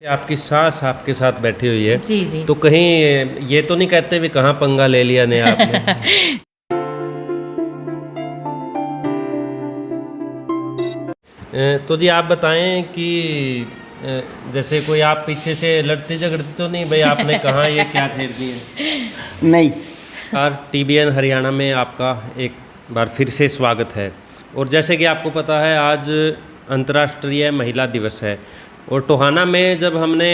आपकी सास आपके साथ बैठी हुई है। जी जी। तो कहीं ये तो नहीं कहते भी कहाँ पंगा ले लिया ने आपने? तो जी आप बताएं कि जैसे कोई आप पीछे से लड़ते झगड़ते तो नहीं भाई आपने कहाँ ये क्या छेड़ दिए? नहीं। और TBN हरियाणा में आपका एक बार फिर से स्वागत है। और जैसे कि आपको पता है आज अंतर्राष्ट्रीय महिला दिवस है और टोहाना में जब हमने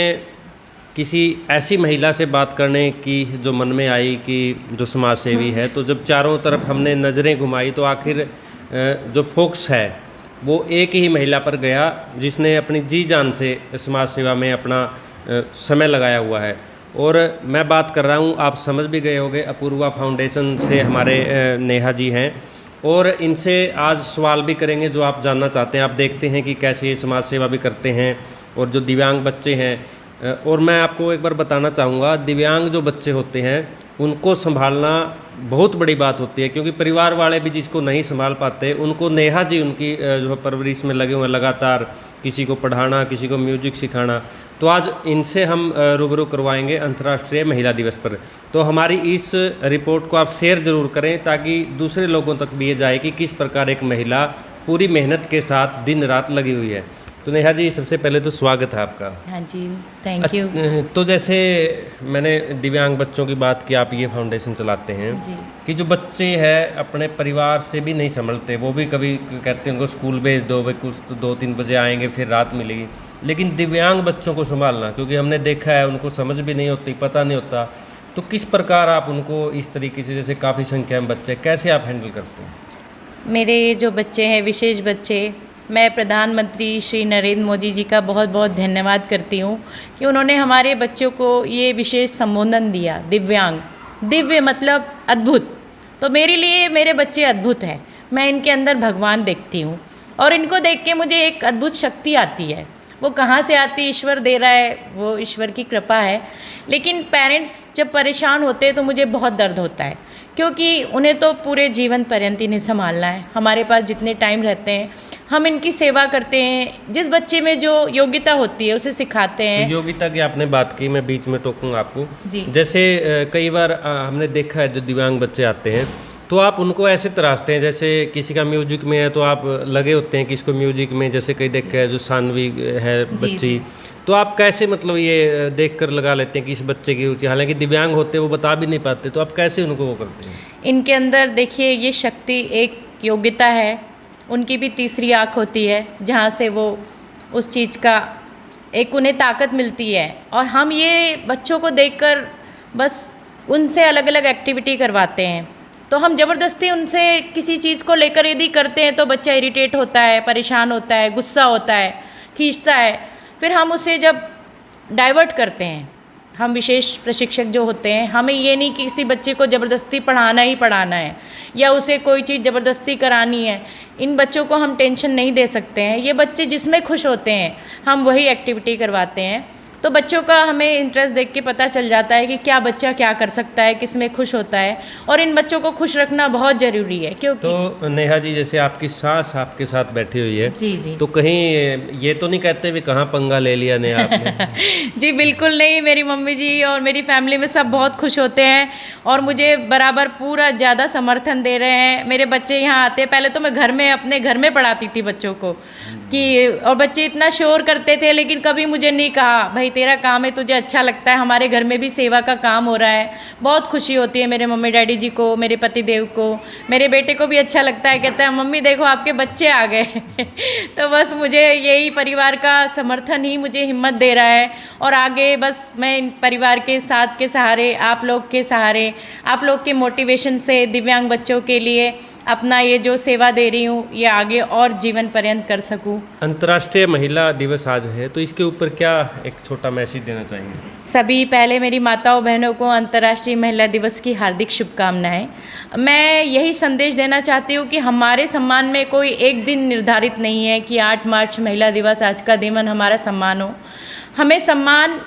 किसी ऐसी महिला से बात करने की जो मन में आई कि जो समाज सेवी है, तो जब चारों तरफ हमने नज़रें घुमाई तो आखिर जो फोकस है वो एक ही महिला पर गया जिसने अपनी जी जान से समाज सेवा में अपना समय लगाया हुआ है। और मैं बात कर रहा हूँ, आप समझ भी गए होंगे, अपूर्वा फाउंडेशन से हमारे नेहा जी हैं और इनसे आज सवाल भी करेंगे जो आप जानना चाहते हैं। आप देखते हैं कि कैसे ये समाज सेवा भी करते हैं और जो दिव्यांग बच्चे हैं। और मैं आपको एक बार बताना चाहूँगा, दिव्यांग जो बच्चे होते हैं उनको संभालना बहुत बड़ी बात होती है, क्योंकि परिवार वाले भी जिसको नहीं संभाल पाते उनको नेहा जी उनकी जो परवरिश में लगे हुए हैं लगातार, किसी को पढ़ाना, किसी को म्यूजिक सिखाना। तो आज इनसे हम रूबरू करवाएंगे अंतर्राष्ट्रीय महिला दिवस पर। तो हमारी इस रिपोर्ट को आप शेयर ज़रूर करें ताकि दूसरे लोगों तक भी ये जाए कि किस प्रकार एक महिला पूरी मेहनत के साथ दिन रात लगी हुई है। तो नेहा जी सबसे पहले तो स्वागत है आपका। हाँ जी, थैंक यू। तो जैसे मैंने दिव्यांग बच्चों की बात की, आप ये फाउंडेशन चलाते हैं जी। कि जो बच्चे हैं अपने परिवार से भी नहीं संभलते, वो भी कभी कहते हैं उनको स्कूल भेज दो भाई, कुछ तो 2-3 बजे आएंगे फिर रात मिलेगी, लेकिन दिव्यांग बच्चों को संभालना, क्योंकि हमने देखा है उनको समझ भी नहीं होती, पता नहीं होता, तो किस प्रकार आप उनको इस तरीके से, जैसे काफ़ी संख्या में बच्चे, कैसे आप हैंडल करते हैं? मेरे जो बच्चे हैं, विशेष बच्चे, मैं प्रधानमंत्री श्री नरेंद्र मोदी जी का बहुत बहुत धन्यवाद करती हूँ कि उन्होंने हमारे बच्चों को ये विशेष संबोधन दिया, दिव्यांग। दिव्य मतलब अद्भुत, तो मेरे लिए मेरे बच्चे अद्भुत हैं। मैं इनके अंदर भगवान देखती हूँ और इनको देख के मुझे एक अद्भुत शक्ति आती है। वो कहाँ से आती, ईश्वर दे रहा है, वो ईश्वर की कृपा है। लेकिन पेरेंट्स जब परेशान होते हैं तो मुझे बहुत दर्द होता है, क्योंकि उन्हें तो पूरे जीवन पर्यंत इन्हें संभालना है। हमारे पास जितने टाइम रहते हैं हम इनकी सेवा करते हैं, जिस बच्चे में जो योग्यता होती है उसे सिखाते हैं। तो योग्यता की आपने बात की, मैं बीच में टोकूंगा आपको जी। जैसे कई बार हमने देखा है जो दिव्यांग बच्चे आते हैं तो आप उनको ऐसे तराशते हैं, जैसे किसी का म्यूजिक में है तो आप लगे होते हैं कि इसको म्यूजिक में, जैसे कई देखा है जो सानवी है बच्ची, तो आप कैसे मतलब ये देखकर लगा लेते हैं कि इस बच्चे की रुचि, हालांकि दिव्यांग होते वो बता भी नहीं पाते, तो आप कैसे उनको वो करते हैं? इनके अंदर देखिए ये शक्ति, एक योग्यता है, उनकी भी तीसरी आँख होती है जहाँ से वो उस चीज़ का एक उन्हें ताकत मिलती है। और हम ये बच्चों को देखकर बस उनसे अलग अलग एक्टिविटी करवाते हैं। तो हम ज़बरदस्ती उनसे किसी चीज़ को लेकर यदि करते हैं तो बच्चा इरिटेट होता है, परेशान होता है, गुस्सा होता है, खींचता है। फिर हम उसे जब डाइवर्ट करते हैं, हम विशेष प्रशिक्षक जो होते हैं, हमें ये नहीं कि किसी बच्चे को ज़बरदस्ती पढ़ाना ही पढ़ाना है या उसे कोई चीज़ ज़बरदस्ती करानी है। इन बच्चों को हम टेंशन नहीं दे सकते हैं। ये बच्चे जिसमें खुश होते हैं हम वही एक्टिविटी करवाते हैं। तो बच्चों का हमें इंटरेस्ट देख के पता चल जाता है कि क्या बच्चा क्या कर सकता है, किस में खुश होता है, और इन बच्चों को खुश रखना बहुत ज़रूरी है। क्योंकि तो नेहा जी जैसे आपकी सास आपके साथ बैठी हुई है, जी जी, तो कहीं ये तो नहीं कहते भी कहाँ पंगा ले लिया ने आपने? जी बिल्कुल नहीं। मेरी मम्मी जी और मेरी फैमिली में सब बहुत खुश होते हैं और मुझे बराबर पूरा ज़्यादा समर्थन दे रहे हैं। मेरे बच्चे यहाँ आते, पहले तो मैं घर में अपने घर में पढ़ाती थी बच्चों को कि, और बच्चे इतना शोर करते थे, लेकिन कभी मुझे नहीं कहा भाई तेरा काम है, तुझे अच्छा लगता है, हमारे घर में भी सेवा का काम हो रहा है। बहुत खुशी होती है मेरे मम्मी डैडी जी को, मेरे पति देव को, मेरे बेटे को भी अच्छा लगता है, कहता है मम्मी देखो आपके बच्चे आ गए। तो बस मुझे यही परिवार का समर्थन ही मुझे हिम्मत दे रहा है और आगे बस मैं इन परिवार के साथ के सहारे, आप लोग के सहारे, आप लोग के मोटिवेशन से दिव्यांग बच्चों के लिए अपना ये जो सेवा दे रही हूँ ये आगे और जीवन पर्यंत कर सकूँ। अंतर्राष्ट्रीय महिला दिवस आज है, तो इसके ऊपर क्या एक छोटा मैसेज देना चाहेंगे? सभी पहले मेरी माताओं बहनों को अंतर्राष्ट्रीय महिला दिवस की हार्दिक शुभकामनाएं। मैं यही संदेश देना चाहती हूँ कि हमारे सम्मान में कोई एक दिन निर्धारित नहीं है कि 8 मार्च महिला दिवस, आज का दिन हमारा सम्मान हो। हमें सम्मान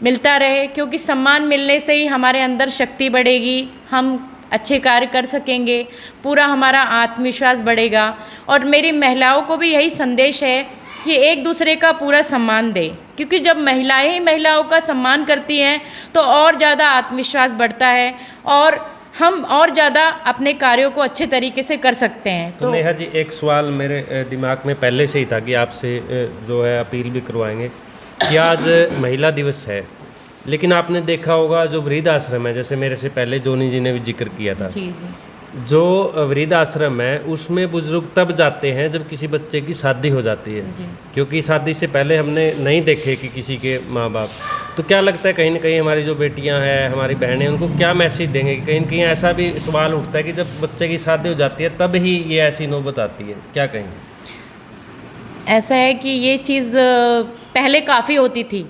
मिलता रहे, क्योंकि सम्मान मिलने से ही हमारे अंदर शक्ति बढ़ेगी, हम अच्छे कार्य कर सकेंगे, पूरा हमारा आत्मविश्वास बढ़ेगा। और मेरी महिलाओं को भी यही संदेश है कि एक दूसरे का पूरा सम्मान दें, क्योंकि जब महिलाएं ही महिलाओं का सम्मान करती हैं तो और ज़्यादा आत्मविश्वास बढ़ता है और हम और ज़्यादा अपने कार्यों को अच्छे तरीके से कर सकते हैं। तो नेहा जी, एक सवाल मेरे दिमाग में पहले से ही था कि आपसे जो है अपील भी करवाएंगे कि आज महिला दिवस है, लेकिन आपने देखा होगा जो वृद्ध आश्रम है, जैसे मेरे से पहले जोनी जी ने भी जिक्र किया था, जी जी, जो वृद्ध आश्रम है उसमें बुजुर्ग तब जाते हैं जब किसी बच्चे की शादी हो जाती है, क्योंकि शादी से पहले हमने नहीं देखे कि किसी के माँ बाप। तो क्या लगता है कहीं ना कहीं हमारी जो बेटियां हैं, हमारी बहनें, उनको क्या मैसेज देंगे कि कहीं ना कहीं ऐसा भी सवाल उठता है कि जब बच्चे की शादी हो जाती है तब ही ये ऐसी नौबत आती है, क्या कहेंगे? ऐसा है कि ये चीज़ पहले काफ़ी होती थी,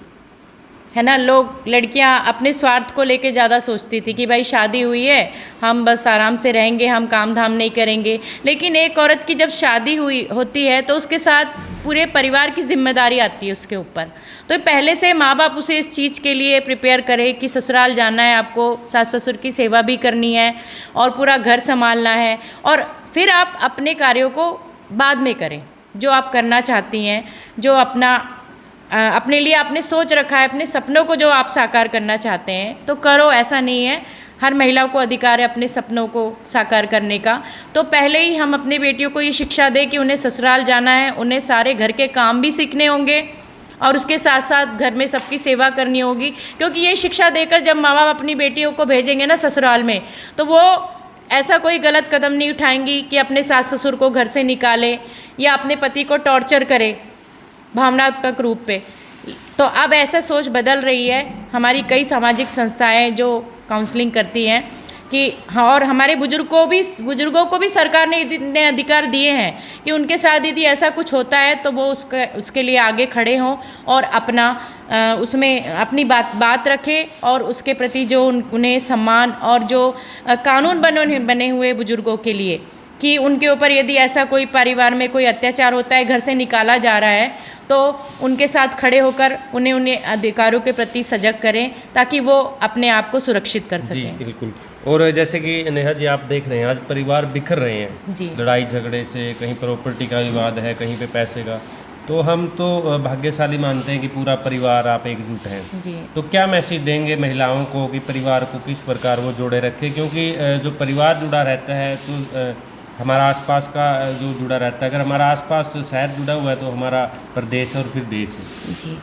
है ना। लोग, लड़कियां अपने स्वार्थ को लेके ज़्यादा सोचती थी कि भाई शादी हुई है, हम बस आराम से रहेंगे, हम काम धाम नहीं करेंगे। लेकिन एक औरत की जब शादी होती है तो उसके साथ पूरे परिवार की जिम्मेदारी आती है उसके ऊपर। तो पहले से माँ बाप उसे इस चीज़ के लिए प्रिपेयर करें कि ससुराल जाना है, आपको सास ससुर की सेवा भी करनी है और पूरा घर संभालना है, और फिर आप अपने कार्यों को बाद में करें जो आप करना चाहती हैं, जो अपने लिए आपने सोच रखा है, अपने सपनों को जो आप साकार करना चाहते हैं तो करो। ऐसा नहीं है, हर महिला को अधिकार है अपने सपनों को साकार करने का। तो पहले ही हम अपने बेटियों को ये शिक्षा दें कि उन्हें ससुराल जाना है, उन्हें सारे घर के काम भी सीखने होंगे और उसके साथ साथ घर में सबकी सेवा करनी होगी। क्योंकि ये शिक्षा देकर जब माँ बाप अपनी बेटियों को भेजेंगे ना ससुराल में, तो वो ऐसा कोई गलत कदम नहीं उठाएंगी कि अपने सास ससुर को घर से निकाले या अपने पति को टॉर्चर करे भावनात्मक रूप पे। तो अब ऐसा सोच बदल रही है। हमारी कई सामाजिक संस्थाएं जो काउंसलिंग करती हैं कि हाँ, और हमारे बुजुर्गों को भी सरकार ने अधिकार दिए हैं कि उनके साथ यदि ऐसा कुछ होता है तो वो उसके लिए आगे खड़े हों और उसमें अपनी बात रखें और उसके प्रति जो उन्हें सम्मान और जो कानून बने हुए बुजुर्गों के लिए कि उनके ऊपर यदि ऐसा कोई परिवार में कोई अत्याचार होता है, घर से निकाला जा रहा है, तो उनके साथ खड़े होकर उन्हें अधिकारों के प्रति सजग करें ताकि वो अपने आप को सुरक्षित कर सकें। जी बिल्कुल। और जैसे कि नेहा जी, आप देख रहे हैं आज परिवार बिखर रहे हैं जी, लड़ाई झगड़े से, कहीं प्रॉपर्टी का विवाद है, कहीं पे पैसे का। तो हम तो भाग्यशाली मानते हैं कि पूरा परिवार आप एकजुट हैं। जी, तो क्या मैसेज देंगे महिलाओं को कि परिवार को किस प्रकार वो जोड़े रखें, क्योंकि जो परिवार जुड़ा रहता है तो हमारा आसपास का जो जुड़ा रहता है, अगर हमारा आसपास शहर जुड़ा हुआ है तो हमारा प्रदेश और फिर देश है। जी,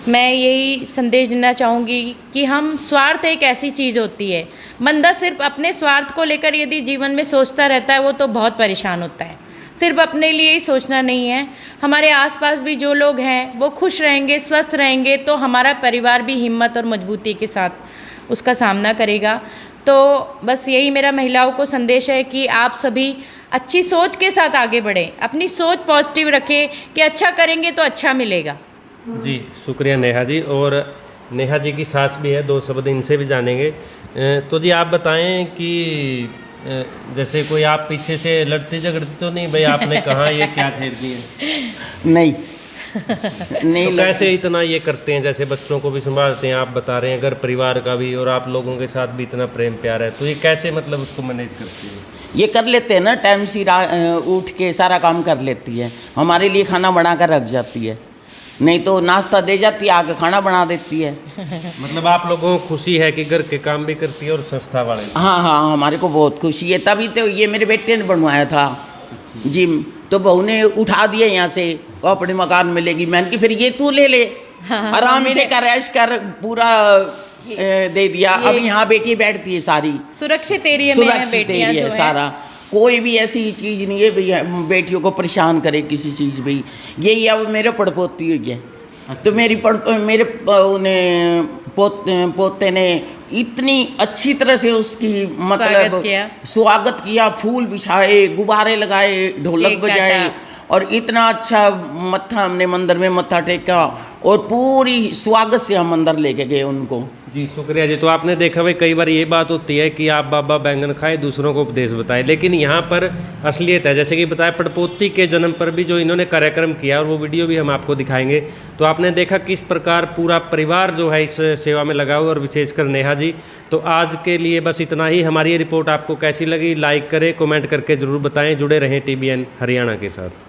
मैं यही संदेश देना चाहूँगी कि हम स्वार्थ एक ऐसी चीज़ होती है, बंदा सिर्फ अपने स्वार्थ को लेकर यदि जीवन में सोचता रहता है वो तो बहुत परेशान होता है। सिर्फ अपने लिए ही सोचना नहीं है, हमारे आसपास भी जो लोग हैं वो खुश रहेंगे, स्वस्थ रहेंगे तो हमारा परिवार भी हिम्मत और मजबूती के साथ उसका सामना करेगा। तो बस यही मेरा महिलाओं को संदेश है कि आप सभी अच्छी सोच के साथ आगे बढ़ें, अपनी सोच पॉजिटिव रखें कि अच्छा करेंगे तो अच्छा मिलेगा। जी शुक्रिया नेहा जी। और नेहा जी की सास भी है, दो शब्द इनसे भी जानेंगे। तो जी आप बताएं कि जैसे कोई आप पीछे से लड़ती झगड़ती तो नहीं, भाई आपने कहा ये क्या ठेर दिए? नहीं नहीं। तो कैसे इतना ये करते हैं, जैसे बच्चों को भी संभालते हैं, आप बता रहे हैं अगर परिवार का भी और आप लोगों के साथ भी इतना प्रेम प्यार है, तो ये कैसे मतलब उसको मैनेज करती है? ये कर लेते हैं ना, टाइम से उठ के सारा काम कर लेती है, हमारे लिए खाना बना कर रख जाती है, नहीं तो नाश्ता दे जाती है, आके खाना बना देती है। मतलब आप लोगों को खुशी है कि घर के काम भी करती है और संस्था वाले? हाँ हाँ, हमारे को बहुत खुशी है। तभी तो ये मेरे बेटे ने बनवाया था जिम, तो बहू ने उठा दिया यहाँ से, वो अपने मकान में लेगी। मैंने कि फिर ये तू ले ले, आराम से कर, ऐश कर, पूरा दे दिया। अब यहाँ बेटी बैठती है सारी सुरक्षित एरिया में है बेटियां जो है सारा, कोई भी ऐसी चीज़ नहीं है भैया बेटियों को परेशान करे किसी चीज़ भी। यही अब मेरे पड़पोती हुई है। तो मेरे पोते ने इतनी अच्छी तरह से उसकी मतलब स्वागत किया, फूल बिछाए, गुब्बारे लगाए, ढोलक बजाए और इतना अच्छा मत्था हमने मंदिर में मत्था टेका और पूरी स्वागत से हम अंदर लेके गए उनको। जी शुक्रिया जी। तो आपने देखा भाई कई बार ये बात होती है कि आप बाबा बैंगन खाए दूसरों को उपदेश बताए, लेकिन यहाँ पर असलियत है। जैसे कि बताया पड़पोती के जन्म पर भी जो इन्होंने कार्यक्रम किया और वो वीडियो भी हम आपको दिखाएंगे, तो आपने देखा किस प्रकार पूरा परिवार जो है इस सेवा में लगा हुआ और विशेषकर नेहा जी। तो आज के लिए बस इतना ही। हमारी ये रिपोर्ट आपको कैसी लगी, लाइक करें, कमेंट करके ज़रूर बताएं। जुड़े रहें TBN हरियाणा के साथ।